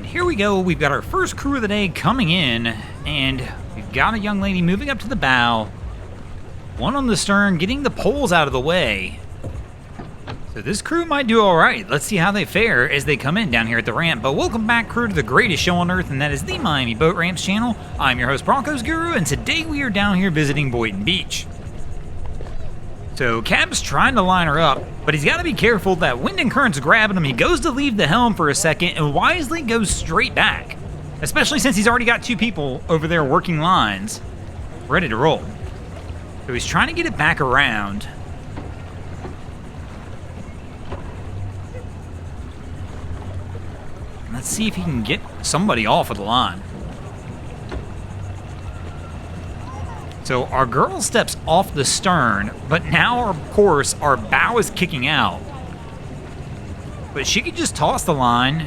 here we go. We've got our first crew of the day coming in, and we've got a young lady moving up to the bow, one on the stern, getting the poles out of the way. So this crew might do all right. Let's see how they fare as they come in down here at the ramp. But welcome back, crew, to the greatest show on earth, and that is the Miami Boat Ramps channel. I'm your host, Broncos Guru, and today we are down here visiting Boynton Beach. So Cap's trying to line her up, but he's got to be careful. That wind and current's grabbing him. He goes to leave the helm for a second and wisely goes straight back, especially since he's already got two people over there working lines, ready to roll. So he's trying to get it back around. Let's see if he can get somebody off of the line. So our girl steps off the stern, but now, of course, our bow is kicking out. But she could just toss the line,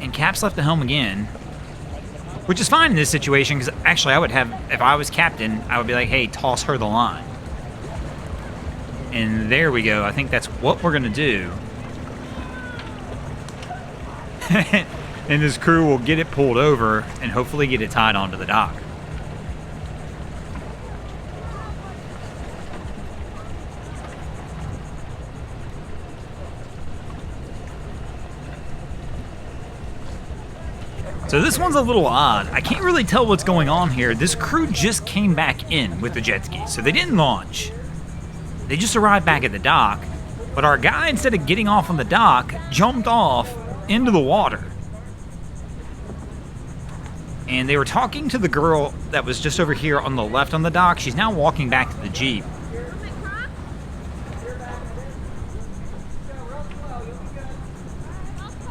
and Cap's left the helm again, which is fine in this situation, because actually I would have, if I was captain, I would be like, hey, toss her the line. And there we go. I think that's what we're going to do. And this crew will get it pulled over and hopefully get it tied onto the dock. So this one's a little odd. I can't really tell what's going on here. This crew just came back in with the jet ski, so they didn't launch. They just arrived back at the dock, but our guy, instead of getting off on the dock, jumped off into the water. And they were talking to the girl that was just over here on the left on the dock. She's now walking back to the Jeep.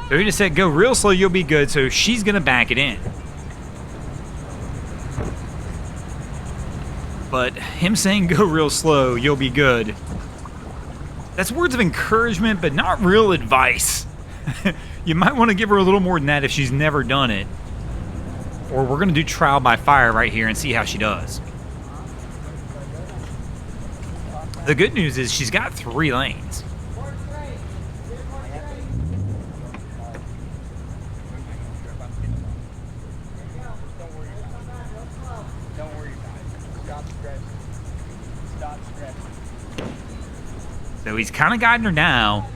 So he just said, go real slow, you'll be good, so she's gonna back it in. But him saying go real slow, you'll be good, that's words of encouragement, but not real advice. You might want to give her a little more than that if she's never done it. Or we're gonna do trial by fire right here and see how she does. The good news is she's got 3 lanes. So he's kind of guiding her now.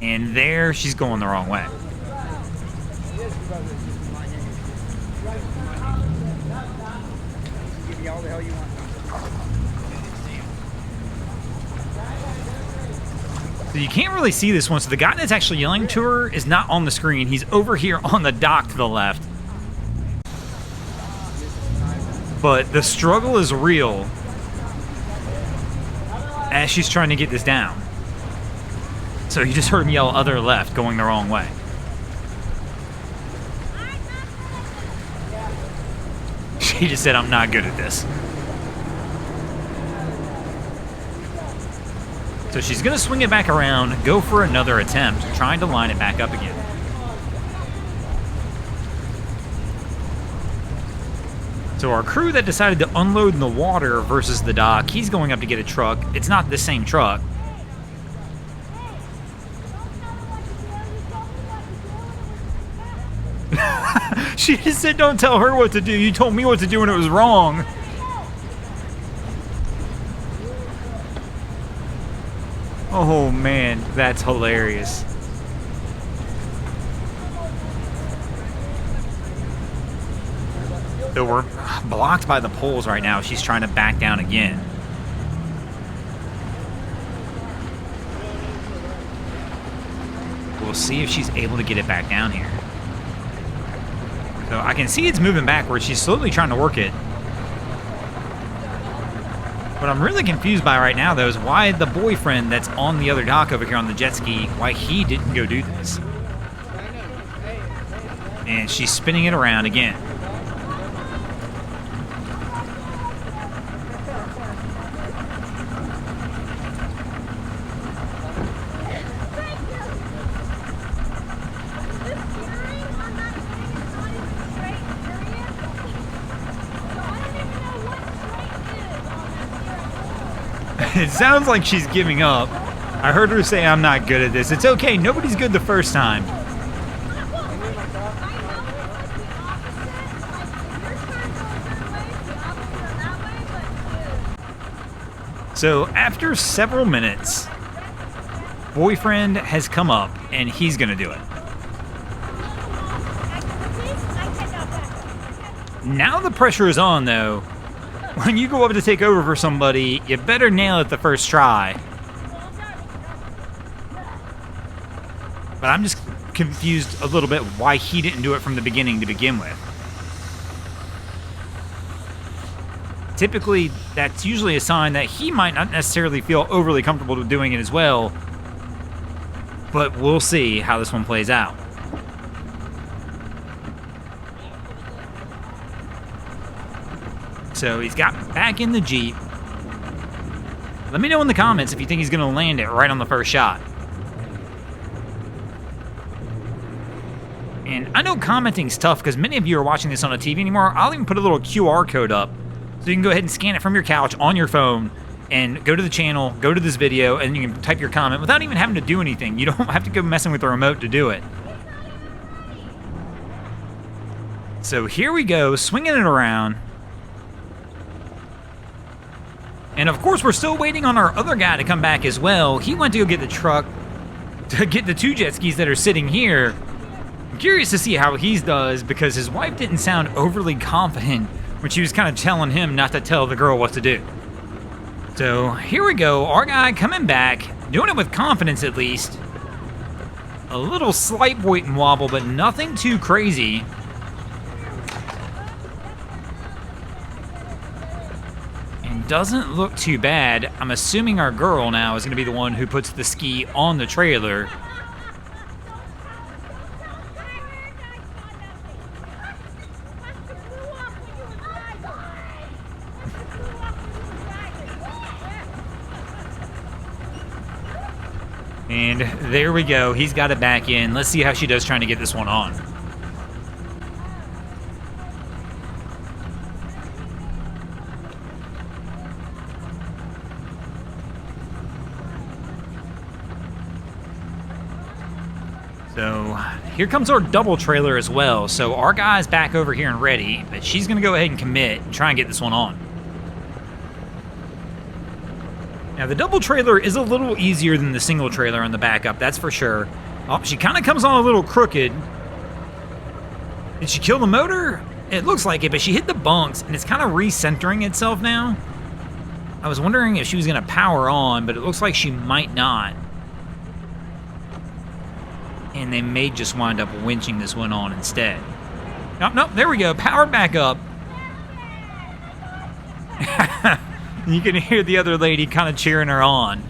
And there, she's going the wrong way. So you can't really see this one. So the guy that's actually yelling to her is not on the screen. He's over here on the dock to the left. But the struggle is real as she's trying to get this down. So you just heard him yell other left, going the wrong way. She just said, I'm not good at this. So she's going to swing it back around, go for another attempt, trying to line it back up again. So our crew that decided to unload in the water versus the dock, he's going up to get a truck. It's not the same truck. She just said, don't tell her what to do. You told me what to do and it was wrong. Oh man, that's hilarious. So we're blocked by the poles right now. She's trying to back down again. We'll see if she's able to get it back down here. So I can see it's moving backwards. She's slowly trying to work it. What I'm really confused by right now, though, is why the boyfriend that's on the other dock over here on the jet ski, why he didn't go do this. And she's spinning it around again. It sounds like she's giving up. I heard her say, I'm not good at this. It's okay. Nobody's good the first time. So after several minutes, boyfriend has come up and he's going to do it. Now the pressure is on, though. When you go up to take over for somebody, you better nail it the first try. But I'm just confused a little bit why he didn't do it from the beginning to begin with. Typically, that's usually a sign that he might not necessarily feel overly comfortable doing it as well. But we'll see how this one plays out. So he's got back in the Jeep. Let me know in the comments if you think he's going to land it right on the first shot. And I know commenting's tough because many of you are watching this on a TV anymore. I'll even put a little QR code up so you can go ahead and scan it from your couch on your phone and go to the channel, go to this video, and you can type your comment without even having to do anything. You don't have to go messing with the remote to do it. So here we go, swinging it around. And of course, we're still waiting on our other guy to come back as well. He went to go get the truck to get the 2 jet skis that are sitting here. I'm curious to see how he does because his wife didn't sound overly confident when she was kind of telling him not to tell the girl what to do. So here we go, our guy coming back, doing it with confidence at least. A little slight weight and wobble, but nothing too crazy. Doesn't look too bad. I'm assuming our girl now is going to be the one who puts the ski on the trailer. And there we go. He's got it back in. Let's see how she does trying to get this one on. So here comes our double trailer as well. So our guy's back over here and ready, but she's going to go ahead and commit and try and get this one on. Now the double trailer is a little easier than the single trailer on the backup, that's for sure. Oh, she kind of comes on a little crooked. Did she kill the motor? It looks like it, but she hit the bunks and it's kind of recentering itself now. I was wondering if she was going to power on, but it looks like she might not. And they may just wind up winching this one on instead. Nope, there we go. Powered back up. You can hear the other lady kind of cheering her on.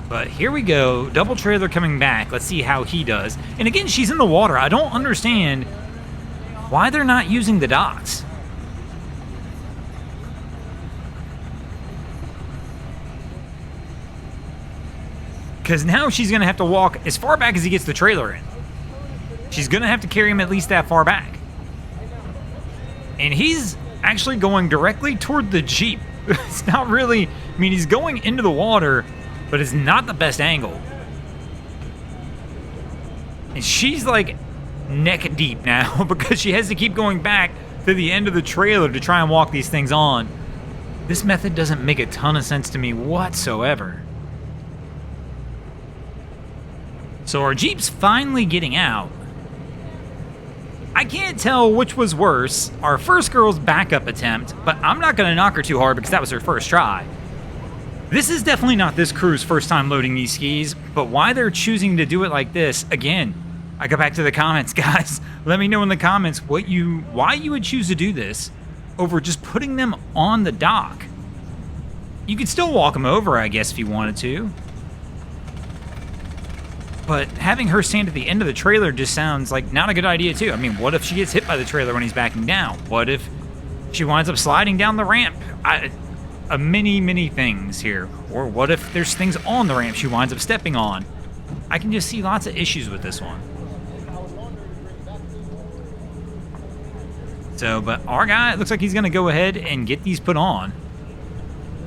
But here we go. Double trailer coming back. Let's see how he does. And again, she's in the water. I don't understand why they're not using the docks. Because now she's going to have to walk as far back as he gets the trailer in. She's going to have to carry him at least that far back. And he's actually going directly toward the Jeep. It's not really... I mean, he's going into the water, but it's not the best angle. And she's like neck deep now because she has to keep going back to the end of the trailer to try and walk these things on. This method doesn't make a ton of sense to me whatsoever. So our Jeep's finally getting out. I can't tell which was worse, our first girl's backup attempt, but I'm not going to knock her too hard because that was her first try. This is definitely not this crew's first time loading these skis, but why they're choosing to do it like this, again, I go back to the comments, guys. Let me know in the comments why you would choose to do this over just putting them on the dock. You could still walk them over, I guess, if you wanted to. But having her stand at the end of the trailer just sounds like not a good idea, too. I mean, what if she gets hit by the trailer when he's backing down? What if she winds up sliding down the ramp? Many things here. Or what if there's things on the ramp she winds up stepping on? I can just see lots of issues with this one. So, but our guy, it looks like he's going to go ahead and get these put on.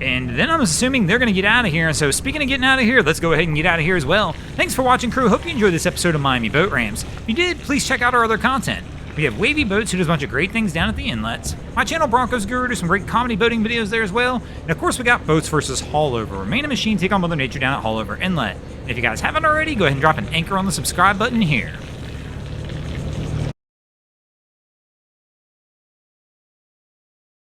And then I'm assuming they're going to get out of here. So speaking of getting out of here, let's go ahead and get out of here as well. Thanks for watching, crew. Hope you enjoyed this episode of Miami Boat Rams. If you did, please check out our other content. We have Wavy Boats, who does a bunch of great things down at the inlets. My channel, Broncos Guru, does some great comedy boating videos there as well. And of course, we got Boats versus Haulover, where man and machine take on Mother Nature down at Haulover Inlet. And if you guys haven't already, go ahead and drop an anchor on the subscribe button here.